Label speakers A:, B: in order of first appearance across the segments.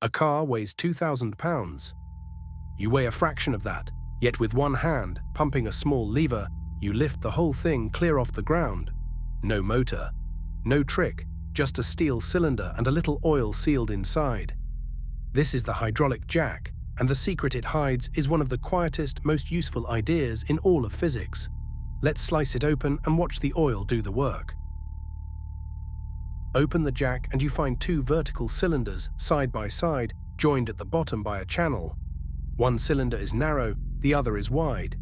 A: A car weighs 2,000 pounds. You weigh a fraction of that, yet with one hand, pumping a small lever, you lift the whole thing clear off the ground. No motor, no trick, just a steel cylinder and a little oil sealed inside. This is the hydraulic jack, and the secret it hides is one of the quietest, most useful ideas in all of physics. Let's slice it open and watch the oil do the work. Open the jack and you find two vertical cylinders side by side, joined at the bottom by a channel. One cylinder is narrow, the other is wide.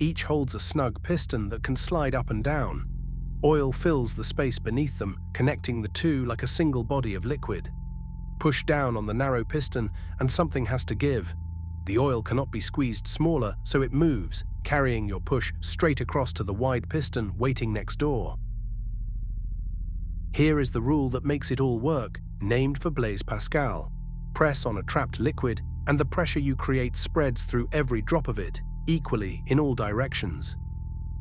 A: Each holds a snug piston that can slide up and down. Oil fills the space beneath them, connecting the two like a single body of liquid. Push down on the narrow piston and something has to give. The oil cannot be squeezed smaller, so it moves, carrying your push straight across to the wide piston waiting next door. Here is the rule that makes it all work, named for Blaise Pascal. Press on a trapped liquid, and the pressure you create spreads through every drop of it, equally in all directions.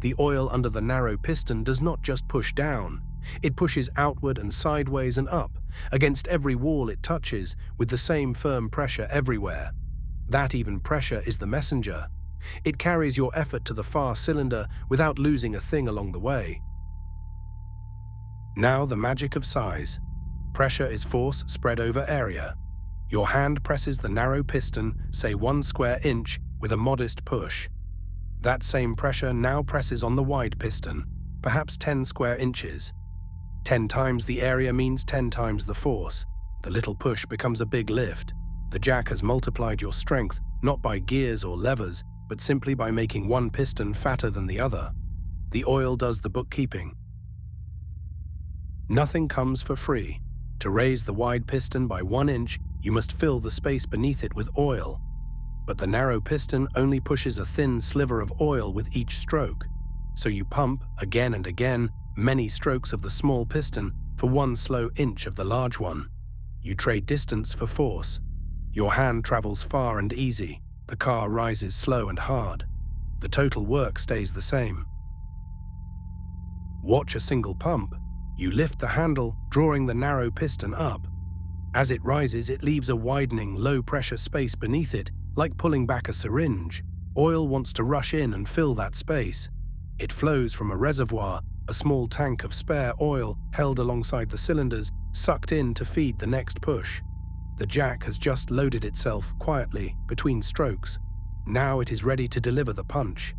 A: The oil under the narrow piston does not just push down. It pushes outward and sideways and up, against every wall it touches, with the same firm pressure everywhere. That even pressure is the messenger. It carries your effort to the far cylinder without losing a thing along the way. Now the magic of size. Pressure is force spread over area. Your hand presses the narrow piston, say 1 square inch, with a modest push. That same pressure now presses on the wide piston, perhaps 10 square inches. 10 times the area means 10 times the force. The little push becomes a big lift. The jack has multiplied your strength, not by gears or levers, but simply by making one piston fatter than the other. The oil does the bookkeeping. Nothing comes for free. To raise the wide piston by 1 inch, you must fill the space beneath it with oil. But the narrow piston only pushes a thin sliver of oil with each stroke. So you pump, again and again, many strokes of the small piston for 1 slow inch of the large one. You trade distance for force. Your hand travels far and easy. The car rises slow and hard. The total work stays the same. Watch a single pump. You lift the handle, drawing the narrow piston up. As it rises, it leaves a widening, low-pressure space beneath it, like pulling back a syringe. Oil wants to rush in and fill that space. It flows from a reservoir, a small tank of spare oil held alongside the cylinders, sucked in to feed the next push. The jack has just loaded itself quietly between strokes. Now it is ready to deliver the punch.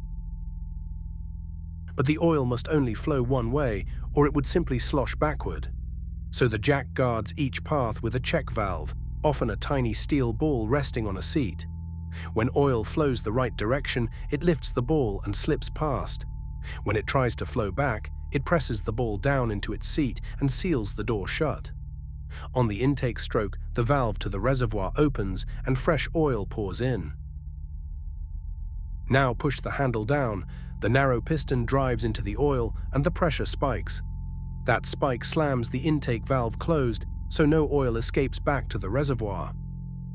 A: But the oil must only flow one way, or it would simply slosh backward. So the jack guards each path with a check valve, often a tiny steel ball resting on a seat. When oil flows the right direction, it lifts the ball and slips past. When it tries to flow back, it presses the ball down into its seat and seals the door shut. On the intake stroke, the valve to the reservoir opens and fresh oil pours in. Now push the handle down, the narrow piston drives into the oil and the pressure spikes. That spike slams the intake valve closed, so no oil escapes back to the reservoir.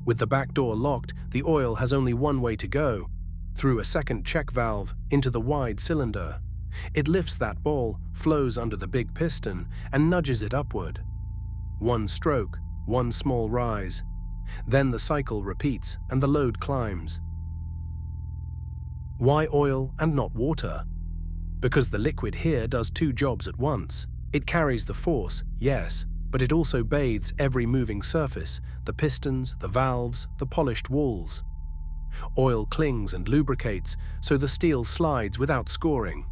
A: With the back door locked, the oil has only one way to go, through a second check valve into the wide cylinder. It lifts that ball, flows under the big piston, and nudges it upward. One stroke, one small rise. Then the cycle repeats and the load climbs. Why oil and not water? Because the liquid here does two jobs at once. It carries the force, yes, but it also bathes every moving surface, the pistons, the valves, the polished walls. Oil clings and lubricates, so the steel slides without scoring.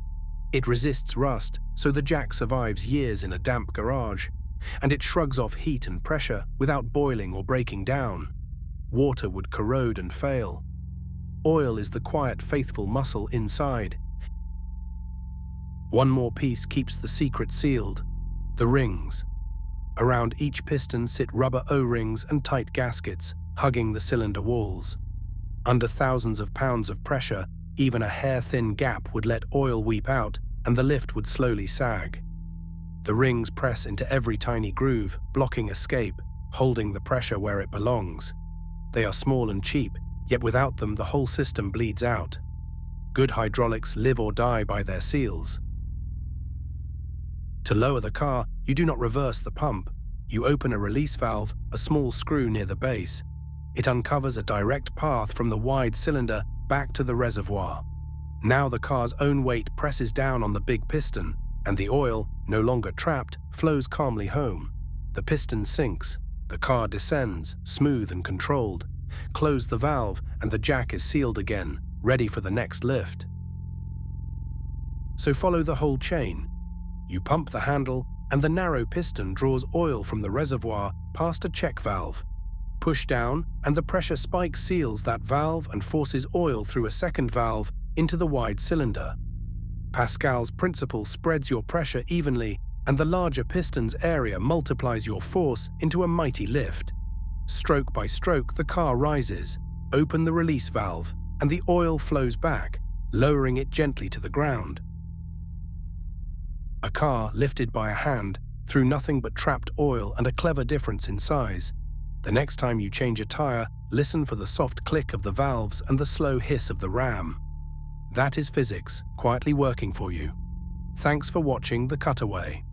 A: It resists rust, so the jack survives years in a damp garage. And it shrugs off heat and pressure without boiling or breaking down. Water would corrode and fail. Oil is the quiet, faithful muscle inside. One more piece keeps the secret sealed: the rings. Around each piston sit rubber O-rings and tight gaskets, hugging the cylinder walls. Under thousands of pounds of pressure, even a hair-thin gap would let oil weep out, and the lift would slowly sag. The rings press into every tiny groove, blocking escape, holding the pressure where it belongs. They are small and cheap, yet without them the whole system bleeds out. Good hydraulics live or die by their seals. To lower the car, you do not reverse the pump. You open a release valve, a small screw near the base. It uncovers a direct path from the wide cylinder back to the reservoir. Now the car's own weight presses down on the big piston, and the oil, no longer trapped, flows calmly home. The piston sinks. The car descends, smooth and controlled. Close the valve, and the jack is sealed again, ready for the next lift. So follow the whole chain. You pump the handle, and the narrow piston draws oil from the reservoir past a check valve. Push down, and the pressure spike seals that valve and forces oil through a second valve into the wide cylinder. Pascal's principle spreads your pressure evenly, and the larger piston's area multiplies your force into a mighty lift. Stroke by stroke, the car rises. Open the release valve, and the oil flows back, lowering it gently to the ground. A car lifted by a hand through nothing but trapped oil and a clever difference in size. The next time you change a tire, listen for the soft click of the valves and the slow hiss of the ram. That is physics, quietly working for you. Thanks for watching The Cutaway.